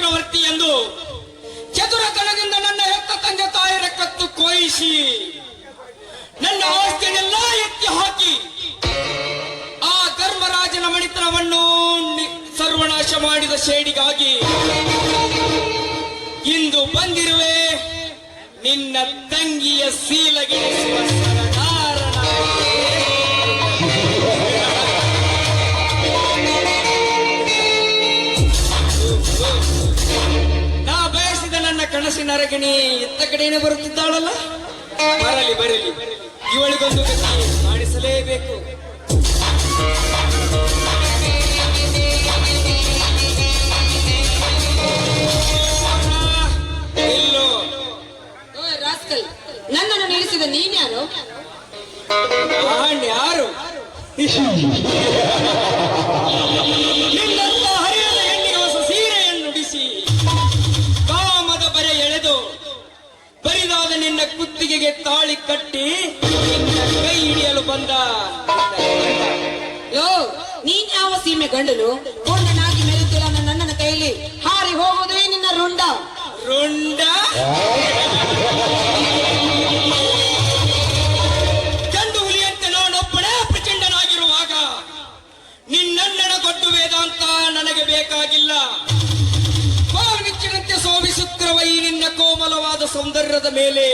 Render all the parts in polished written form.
ಚಕ್ರವರ್ತಿ ಎಂದು ಚತುರತನದಿಂದ ನನ್ನ ಹೆತ್ತ ತಂದೆ ತಾಯರ ಕತ್ತು ಕೊಯಿಸಿ ನನ್ನ ಆಸ್ತಿಯನ್ನೆಲ್ಲ ಎತ್ತಿ ಹಾಕಿ ಆ ಧರ್ಮರಾಜನ ಮಣಿತನವನ್ನು ಸರ್ವನಾಶ ಮಾಡಿದ ಸೇಡಿಗಾಗಿ ಇಂದು ಬಂದಿರುವೆ ನಿನ್ನ ತಂಗಿಯ ಸೀಲಗೆಡಿಸುವ ನಾ ಬಯಸಿದ ನನ್ನ ಕನಸಿನ ಅರಗಿಣಿ ಎತ್ತ ಕಡೆನೇ ಬರುತ್ತಿದ್ದಾಳಲ್ಲ. ಬರಲಿ ಬರಲಿ, ಇವಳಿಗೊಂದು ಗತಿ ಮಾಡಿಸಲೇಬೇಕು. ನನ್ನನ್ನು ನಿಲ್ಲಿಸಿದ ನೀನ್ಯಾರು? ಯಾರು? ನಿನ್ನಂತ ಹರಿಯದ ಹೆಣ್ಣಿಗೆ ಹೊಸ ಸೀರೆಯನ್ನು ನುಡಿಸಿ ಕಾಮದ ಬರೆ ಎಳೆದು ಬರಿದಾದ ನಿನ್ನ ಕುತ್ತಿಗೆಗೆ ತಾಳಿ ಕಟ್ಟಿ ನಿನ್ನ ಕೈ ಹಿಡಿಯಲು ಬಂದ ನೀನ್ ಯಾವ ಸೀಮೆ ಗಂಡಲು ಕೊಂಡನಾಗಿ ಮೆರೆತಿಲ್ಲ ನನ್ನ ಕೈಯಲ್ಲಿ ಹಾರಿ ಹೋಗುವುದೇ ನಿನ್ನ ರುಂಡ. ಗಂಡು ಹುಲಿಯಂತೆ ನಾನೊಬ್ಬನೇ ಪ್ರಚಂಡನಾಗಿರುವಾಗ ನಿನ್ನಣ್ಣನ ದೊಡ್ಡ ವೇದಾಂತ ನನಗೆ ಬೇಕಾಗಿಲ್ಲ. ಬಾವಿಚ್ಚಿನಂತೆ ಶೋಭಿಸುತ್ತಿರುವ ಈ ನಿನ್ನ ಕೋಮಲವಾದ ಸೌಂದರ್ಯದ ಮೇಲೆ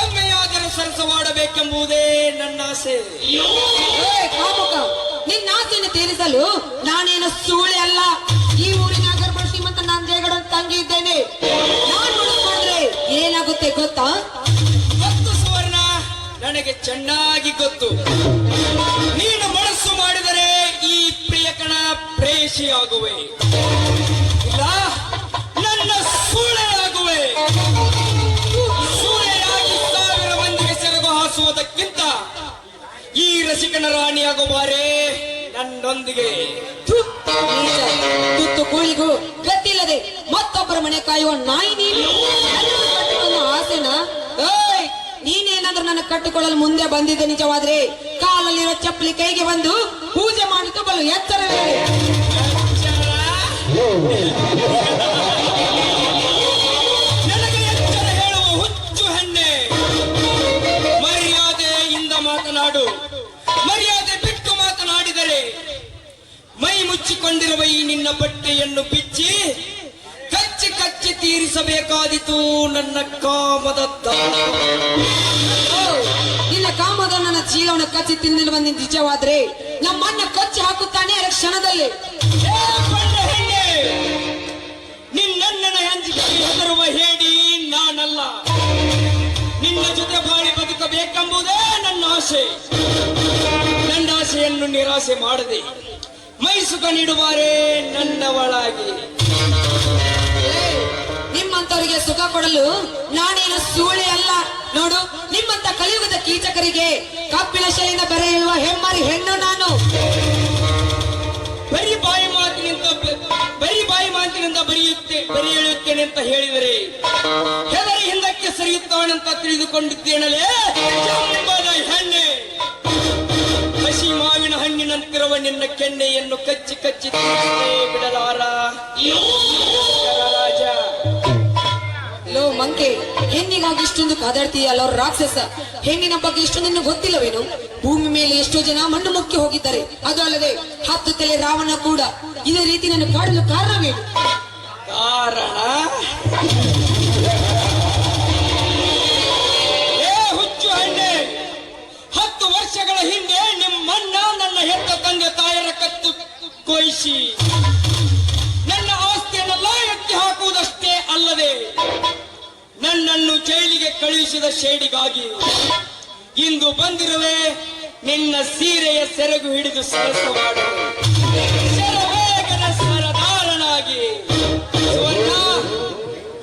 ಒಮ್ಮೆಯಾದರೂ ಸರಸವಾಡಬೇಕೆಂಬುದೇ ನನ್ನ ಆಸೆ. ನಿನ್ನ ಆಸೆಯನ್ನು ತೀರಿಸಲು ನಾನೇನು ಸೂಳೆ ಅಲ್ಲ. ಈ ಊರಿನ ಗರ್ಭ ಶ್ರೀಮಂತ ನಾನು ಜಯಗಡ ತಂಗಿ ಇದ್ದೇನೆ. ನಾನು ನೋಡಿಕೊಂಡ್ರೆ ಏನಾಗುತ್ತೆ ಗೊತ್ತಾ? ಗೊತ್ತು ಸುವರ್ಣ, ನನಗೆ ಚೆನ್ನಾಗಿ ಗೊತ್ತು. ನೀನು ಮನಸ್ಸು ಮಾಡಿದರೆ ಈ ಪ್ರಿಯಕಣ ಪ್ರೇಷಿಯಾಗುವೆ, ಇಲ್ಲ ನನ್ನ ಸೂಳೆಯಾಗುವೆ. ಸೂಳೆಯಾಗಿ 1000 ಮಂದಿಗೆ ಸೆರಗು ಹಾಸುವುದಕ್ಕಿಂತ ಈ ರಸಿಕನ ರಾಣಿಯಾಗುವಾರೇ ನನ್ನೊಂದಿಗೆ. ತುತ್ತು ಕೂಳಿಗೂ ಗತ್ತಿಲ್ಲದೆ ಮತ್ತೊಬ್ಬರ ಮನೆ ಕಾಯುವ ನಾಯಿ ನೀನು. ಆಸೆನ ನೀನೇನಾದ್ರೂ ನನ್ನ ಕಟ್ಟಿಕೊಳ್ಳಲು ಮುಂದೆ ಬಂದಿದ್ದೆ ನಿಜವಾದ್ರೆ ಕಾಲಲ್ಲಿರೋ ಚಪ್ಪಲಿ ಕೈಗೆ ಬಂದು ಪೂಜೆ ಮಾಡಿ ತಗೊಳ್ಳು. ಎಚ್ಚರವೇ ನನಗೆ ಎಚ್ಚರ ಹೇಳುವ ಹುಚ್ಚು ಹೆಣ್ಣೆ. ಮರ್ಯಾದೆಯಿಂದ ಮಾತನಾಡು. ಮರ್ಯಾದೆ ಬಿಟ್ಟು ಮಾತನಾಡಿದರೆ ಮೈ ಮುಚ್ಚಿಕೊಂಡಿರುವ ಈ ನಿನ್ನ ಬಟ್ಟೆಯನ್ನು ಬಿಚ್ಚಿ ಕಚ್ಚಿ ಕಚ್ಚಿ ತೀರಿಸಬೇಕಾದಿತು ನನ್ನ ಕಾಮದ. ನಿನ್ನ ಕಾಮದ ನನ್ನ ಜೀವನ ಕಚ್ಚಿ ತಿನ್ನಲು ಬಂದ ನಿಜವಾದ್ರೆ ನಮ್ಮನ್ನ ಕಚ್ಚಿ ಹಾಕುತ್ತಾನೆ ಕ್ಷಣದಲ್ಲಿ. ಹೆಣ್ಣೆ, ನಿನ್ನಣ್ಣನ ಅಂಜಿಕೆ ಹೆದರುವ ಹೇಳಿ ನಾನಲ್ಲ. ನಿನ್ನ ಜೊತೆ ಬಾಳಿ ಬದುಕಬೇಕೆಂಬುದೇ ನನ್ನ ಆಸೆ. ನನ್ನ ಆಸೆಯನ್ನು ನಿರಾಸೆ ಮಾಡದೆ ಮೈಸುಖ ನೀಡುವಾರೇ ನನ್ನವಳಾಗಿ. ನಿಮ್ಮಂತವರಿಗೆ ಸುಖ ಕೊಡಲು ನಾನೇನು ಸೂಳೆ ಅಲ್ಲ. ನೋಡು, ನಿಮ್ಮಂತ ಕಲಿಯುಗದ ಕೀಚಕರಿಗೆ ಕಬ್ಬಿಣ ಶೈಲಿಂದ ಬರೆಯುವ ಹೆಮ್ಮರಿ ಹೆಣ್ಣು ನಾನು. ಬರೀ ಬಾಯಿ ಮಾತಿನಿಂದ ಬರಿ ಎಳೆಯುತ್ತೇನೆ ಅಂತ ಹೇಳಿದರೆ ಹೆದರಿ ಹಿಂದಕ್ಕೆ ಸರಿಯುತ್ತಾನಂತ ತಿಳಿದುಕೊಂಡಿದ್ದೇನಲೇ ಜಂಬದ ಹೆಣ್ಣೆ. ಹಸಿ ಮಾವಿನ ಹಣ್ಣಿನಂತಿರುವ ನಿನ್ನ ಕೆನ್ನೆಯನ್ನು ಕಚ್ಚಿ ಕಚ್ಚಿ ಬಿಡಲಾರ ರಾಜ. ಲೋ ಮಂಕೆ, ಹೆಣ್ಣಿಗಾಗಿ ಇಷ್ಟೊಂದು ಕಾದಾಡ್ತೀಯಲ್ಲ ರಾಕ್ಷಸ. ಹೆಣ್ಣಿನ ಬಗ್ಗೆ ಇಷ್ಟೊಂದು ಗೊತ್ತಿಲ್ಲವೇನು? ಭೂಮಿ ಮೇಲೆ ಎಷ್ಟೋ ಜನ ಮಣ್ಣು ಮುಕ್ಕಿ ಹೋಗಿದ್ದಾರೆ. ಅದು ಅಲ್ಲದೆ 10 ತಲೆ ರಾವಣ ಕೂಡ ಇದೇ ರೀತಿ ನನ್ನ ಕಾಡಲು ಕಾರಣವೇನು? ಕಾರಣ ಹುಚ್ಚು ಹಣ್ಣೆ, 10 ವರ್ಷಗಳ ಹಿಂದೆ ನಿಮ್ಮಣ್ಣ ನನ್ನ ಹೆತ್ತ ತಂದೆ ತಾಯರ ಕತ್ತು ಕೊಯಿಸಿ ನನ್ನ ಆಸ್ತಿಯನ್ನೆಲ್ಲ ಎತ್ತಿ ಹಾಕುವುದಷ್ಟೇ ಅಲ್ಲದೆ ನನ್ನನ್ನು ಜೈಲಿಗೆ ಕಳುಹಿಸಿದ ಶೇಡಿಗಾಗಿ ಇಂದು ಬಂದಿರುವೆ ನಿನ್ನ ಸೀರೆಯ ಸೆರಗು ಹಿಡಿದು ಸರಸವಾಡಲು ಶರವೇಗದ ಸರದಾರನಾಗಿ.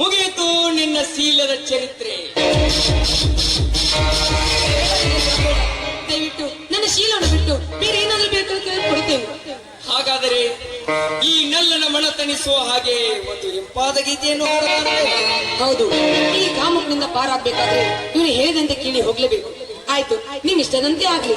ಮುಗಿಯಿತು ನಿನ್ನ ಶೀಲದ ಚರಿತ್ರೆ. ದಯವಿಟ್ಟು ನನ್ನ ಶೀಲವನ್ನು ಬಿಟ್ಟು ಬೇರೆ ಏನಾದ್ರೂ ಬೇಕು ಕೊಡುತ್ತೇನೆ. ಹಾಗಾದರೆ ಈ ನಲ್ಲನ ಮನ ತಣಿಸುವ ಹಾಗೆ ಒಂದು ಇಂಪಾದ ಗೀತೆಯನ್ನು ಹೌದು, ಈ ಕಾಮುಕನಿಂದ ಪಾರಾಗಬೇಕಾದ್ರೆ ಇವನು ಹೇಳಿದಂತೆ ಕೇಳಿ ಹೋಗ್ಲೇಬೇಕು. ಆಯ್ತು, ನಿಮ್ ಇಷ್ಟದಂತೆ ಆಗ್ಲಿ.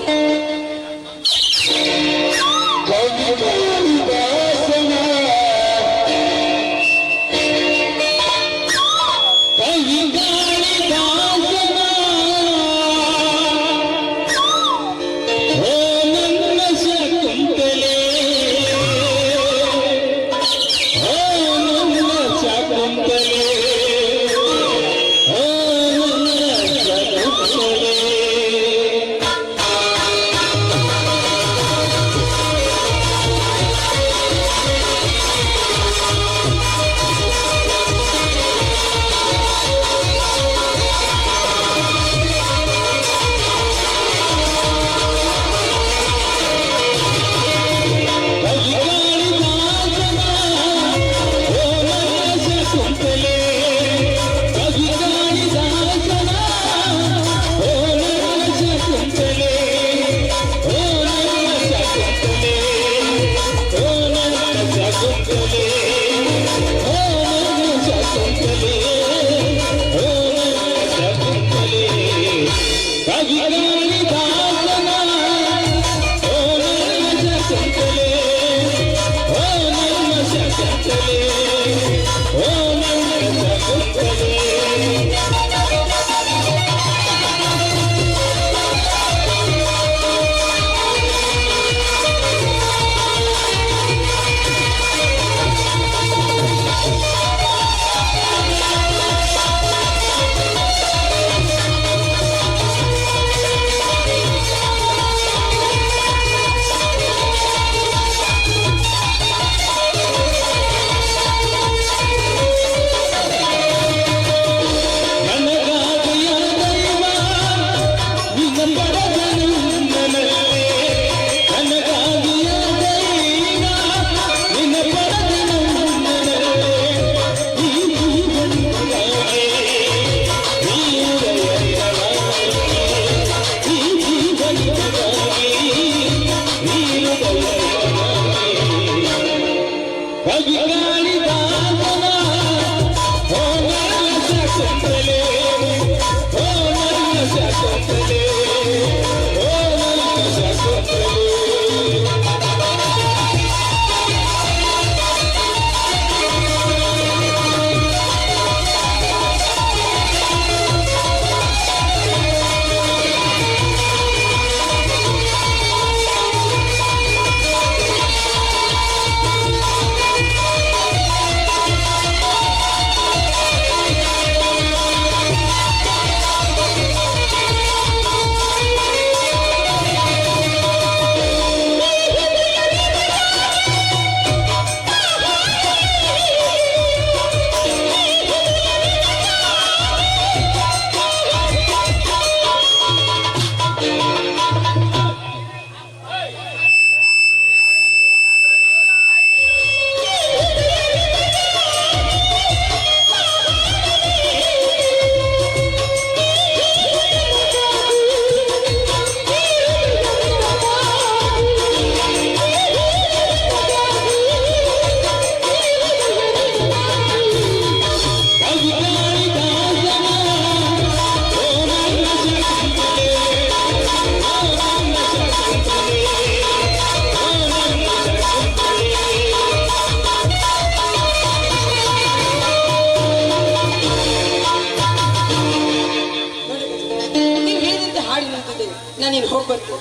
ನೀವ್ ಹೇಳಿದಂತೆ ಹಾಡಿ ನಿಂತಿದ್ದೇನೆ, ನಾನೇನು ಹೋಗ್ಬರ್ತೀನಿ.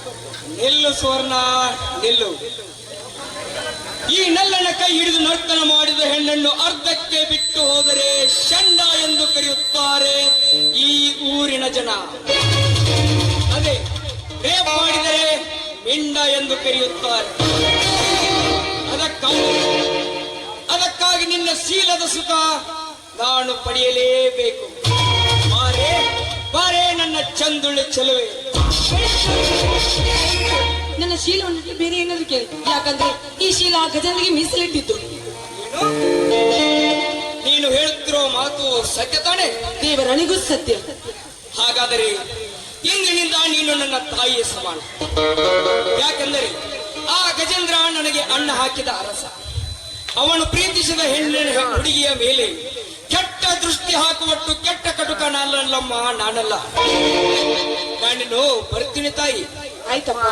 ನಿಲ್ಲು ಸುವರ್ಣ, ನಿಲ್ಲು. ಈ ನಲ್ಲನ ಕೈ ಹಿಡಿದು ನರ್ತನ ಮಾಡಿದ ಹೆಣ್ಣನ್ನು ಅರ್ಧಕ್ಕೆ ಬಿಟ್ಟು ಹೋದರೆ ಷಂಡ ಎಂದು ಕರೆಯುತ್ತಾರೆ ಈ ಊರಿನ ಜನ. ಅದೇ ರೇಪ್ ಮಾಡಿದರೆ ಮಿಂಡ ಎಂದು ಕರೆಯುತ್ತಾರೆ. ಅದಕ್ಕಾಗಿ ನಿನ್ನ ಶೀಲದ ಸುಖ ನಾನು ಪಡೆಯಲೇಬೇಕು. ಬಾರೆ ಬಾರೆ ನನ್ನ ಚಂದುಳ್ಳಿ ಚೆಲುವೆ. ನನ್ನ ಶೀಲವನ್ನು ಬೇರೆ ಏನಾದ್ರು ಕೇಳಿ, ಯಾಕಂದ್ರೆ ಈ ಶೀಲ ಆ ಗಜನಿಗೆ ಮೀಸಲಿಟ್ಟಿದ್ದು. ನೀನು ಹೇಳುತ್ತಿರೋ ಮಾತು ಸತ್ಯ ತಾನೆ? ದೇವರನಿಗೂ ಸತ್ಯ. ಹಾಗಾದರೆ ಇಂದಿನಿಂದ ನೀನು ನನ್ನ ತಾಯಿಯ ಸಮಾನ. ಯಾಕೆಂದರೆ ಆ ಗಜೇಂದ್ರ ನನಗೆ ಅಣ್ಣ ಹಾಕಿದ ಅರಸ. ಅವನು ಪ್ರೀತಿಸಿದ ಹೆಣ್ಣಿನ ಹುಡುಗಿಯ ಮೇಲೆ ಕೆಟ್ಟ ದೃಷ್ಟಿ ಹಾಕುವಟ್ಟು ಕೆಟ್ಟ ಕಟುಕ ನಾನಲ್ಲಮ್ಮ, ನಾನಲ್ಲ. ನಾನು ಬರ್ತೀನಿ ತಾಯಿ. ಆಯ್ತಪ್ಪ.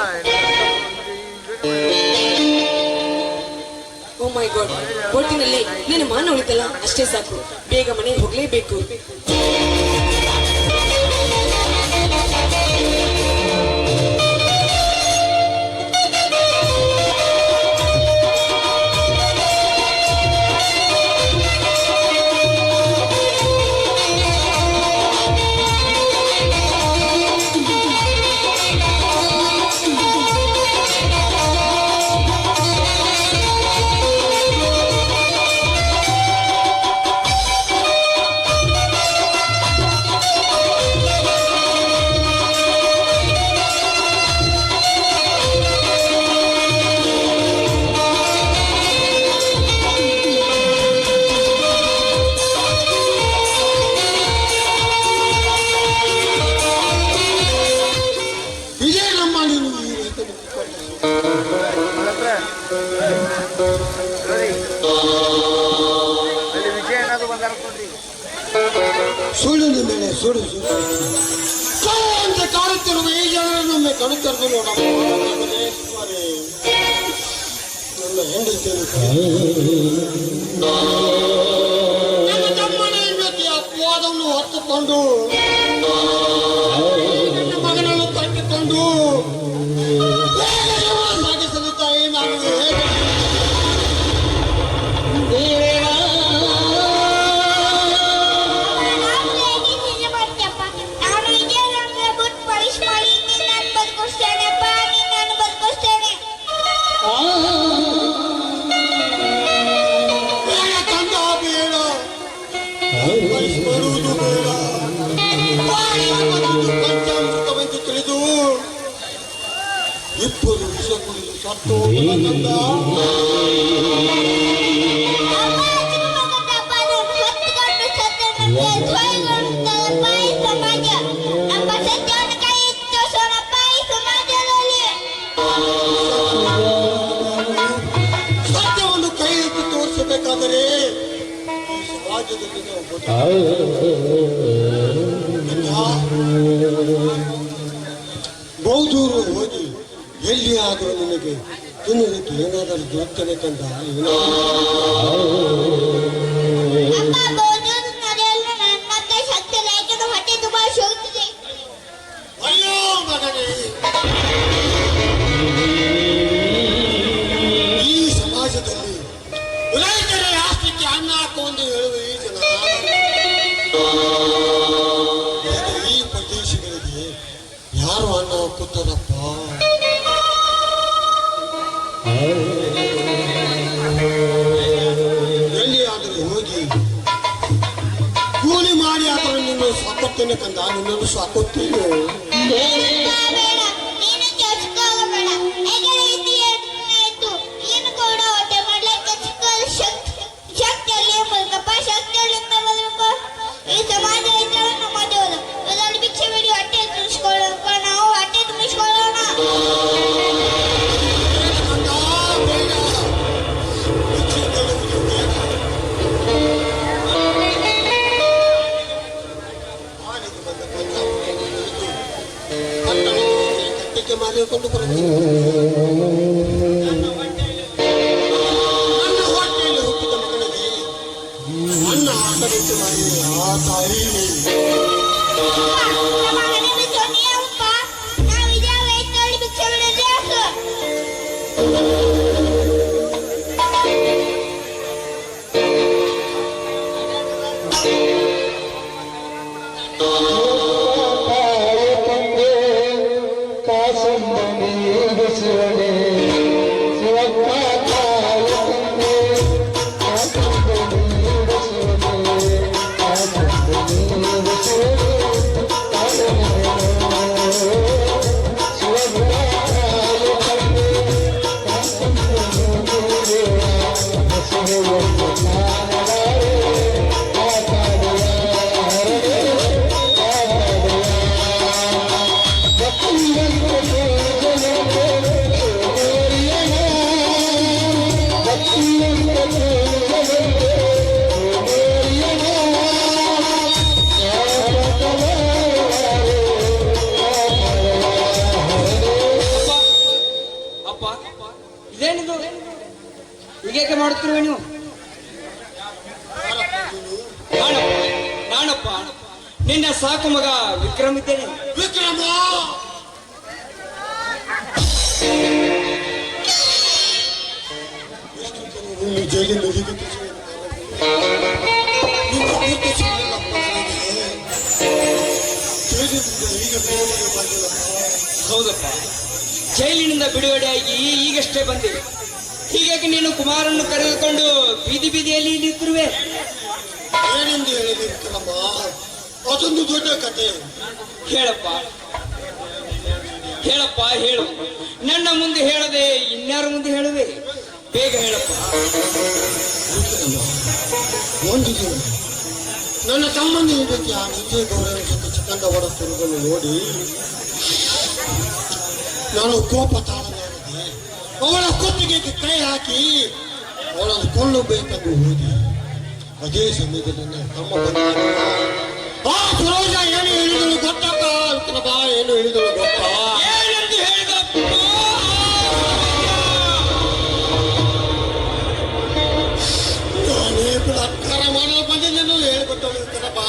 ಓ ಮೈ ಗಾಡ್, ಒಟ್ಟಿನಲ್ಲಿ ನಿನ್ನ ಮಾನ ಉಳಿತಲ್ಲ, ಅಷ್ಟೇ ಸಾಕು. ಬೇಗ ಮನೆಗೆ ಹೋಗ್ಲೇಬೇಕು. ಸುಳ್ಳಿನ ಮೇಲೆ ಸುಳ್ಳು ಅಂತ ಕಾಣುತ್ತಿರುವ ಈ ಜನರನ್ನೊಮ್ಮೆ ಕಣುತ್ತಿರುವುದು ನನ್ನ ಹೆಂಡತಿ ನನ್ನ ತಮ್ಮನ ಹೆಂಡತಿಯ ಅಪವಾದವನ್ನು ಹೊತ್ತುಕೊಂಡು ನನ್ನ ಮಗನನ್ನು ಕಟ್ಟಿಕೊಂಡು ಸಾಗಿಸಲು ತಾಯಿ ನಾನು ಹೇಗೆ ಬರುವುದು ಬೇಡ ಪಂಚಾಮೃತವೆಂದು ತಿಳಿದು ಇಬ್ಬರು ವಿಷ ಕುಡಿದು ಸತ್ತು ಹೋಗದಂದ ಸತ್ಯವನ್ನು ಕೈ ಎತ್ತಿ ತೋರಿಸಬೇಕು. ಆದರೆ ಈ ಸಮಾಜದಲ್ಲಿ ನಾವು ಬಹುದೂರು ಹೋಗಿ ಎಲ್ಲಿ ಆದರೂ ನಿನಗೆ ತಿನ್ನೋದಕ್ಕೆ ಏನಾದರೂ ದೊರಕದೆ ಕಂದ ಅಯ್ಯೋ ಮಗನೇ, ಈ ಸಮಾಜದಲ್ಲಿ ರೈತರ ಆಸ್ತಿಗೆ ಅನ್ನ ಹಾಕೊಂಡು ಹೇಳುವ ಈ ಜನ ಈ ಪ್ರದೇಶಗಳಿಗೆ ಯಾರು ಅನ್ನ ಹಾಕುತ್ತಾರಪ್ಪ? ಎಲ್ಲಿಯಾದರೂ ಹೋಗಿ ಕೂಲಿ ಮಾಡಿ ಆದರೂ ನಿನ್ನ ಸಾಕುತ್ತೇನೆ ಕಂದ, ನಿನ್ನನ್ನು ಸಾಕುತ್ತೇನೆ. ಈ ಸಮಾಜ ನಮ್ಮ ದೇವರು ಅದರಲ್ಲಿ ಭಿಕ್ಷೆ ಬೇಡಿ ಹೊಟ್ಟೆ ತುಂಬಿಸ್ಕೊಳ್ಳೋಣ, ನಾವು ಹೊಟ್ಟೆ ತುಂಬಿಸ್ಕೊಳ್ಳೋಣ. ಕಟ್ಟಿಗೆ ಮಾಡಿಕೊಂಡು ಬರುತ್ತೀನಿ. ನನ್ನ ಹೊಟ್ಟೆಯಲ್ಲಿ ಹುಟ್ಟಿದ ಮಗನಿಗೆ ಅನ್ನ ಹಾಕಬೇಕು ಮಾಡಿ ಆ ತಾಯಿ ಇದೇನಿದು ಹೀಗೇಕೆ ಮಾಡುತ್ತಿರುವೆ ನೀವು? ನಾನಪ್ಪ ನಿನ್ನ ಸಾಕು ಮಗ ವಿಕ್ರಮ್ ಇದ್ದೇನೆ. ವಿಕ್ರಮ, ಜೈಲಿಂದ ಹೀಗೆ ಹೌದಪ್ಪ, ಜೈಲಿನಿಂದ ಬಿಡುಗಡೆಯಾಗಿ ಈಗಷ್ಟೇ ಬಂದಿದೆ. ಹೀಗಾಗಿ ನೀನು ಕುಮಾರನ್ನು ಕರೆದುಕೊಂಡು ಬೀದಿ ಬೀದಿಯಲ್ಲಿ ನಿಂತಿರುವೆ. ಏನೆಂದು ಹೇಳಿದಿರ್ತೀರಮ್ಮ, ಅದೊಂದು ದೊಡ್ಡ ಕತೆ. ಹೇಳಪ್ಪ ಹೇಳಪ್ಪ ಹೇಳು. ನನ್ನ ಮುಂದೆ ಹೇಳದೆ ಇನ್ಯಾರ ಮುಂದೆ ಹೇಳುವೆ? ಬೇಗ ಹೇಳಪ್ಪ. ಒಂದು ದಿನ ನನ್ನ ತಮ್ಮನ ಹೆಂಡತಿ ಆ ನಿತ್ಯ ಗೌರವ ಜೊತೆ ಚಿಕ್ಕಂದ ಹೊಡೆತಿರುವುದನ್ನು ನೋಡಿ ನಾನು ಕೋಪ ತಾಳಲಾರದೆ ಅವಳ ಕುತ್ತಿಗೆಗೆ ಕೈ ಹಾಕಿ ಅವಳನ್ನು ಕೊಳ್ಳಬೇಕೆಂದು ಹೋಗಿ ಅದೇ ಸಮಯದಲ್ಲಿ ನನ್ನ ತಮ್ಮ ಬಂದ ಆ ಸರೋಜ ಏನು ಹೇಳಿದಳು ಗೊತ್ತಪ್ಪ? ಬಾ, ಏನು ಹೇಳಿದಳು ಗೊತ್ತಾ? ಏನೆಂದು ಹೇಳಿದಪ್ಪ? ನಾನೇ ಬಲಾತ್ಕಾರ ಮಾಡಲು ಬಂದಿದ್ದೆನ್ನು ಹೇಳಿಬಿಟ್ಟಳು ಕಣಪ್ಪ.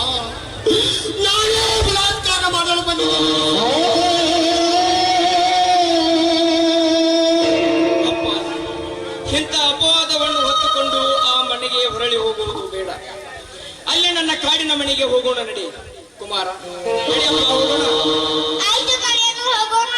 ನಾನೇ ಬಲಾತ್ಕಾರ ಮಾಡಲು ಬಂದಿದ್ದೇನೆ. ಇಂಥ ಅಪವಾದವನ್ನು ಹೊತ್ತುಕೊಂಡು ಆ ಮನೆಗೆ ಹೊರಳಿ ಹೋಗುವುದು ಬೇಡ. ಅಲ್ಲಿ ನನ್ನ ಕಾಡಿನ ಮನೆಗೆ ಹೋಗೋಣ ನಡಿ ಕುಮಾರ. ನಡೆಯಪ್ಪ, ಹೋಗೋಣ. ಆಯ್ತು, ಕಡೆಯನ್ನು ಹೋಗೋಣ.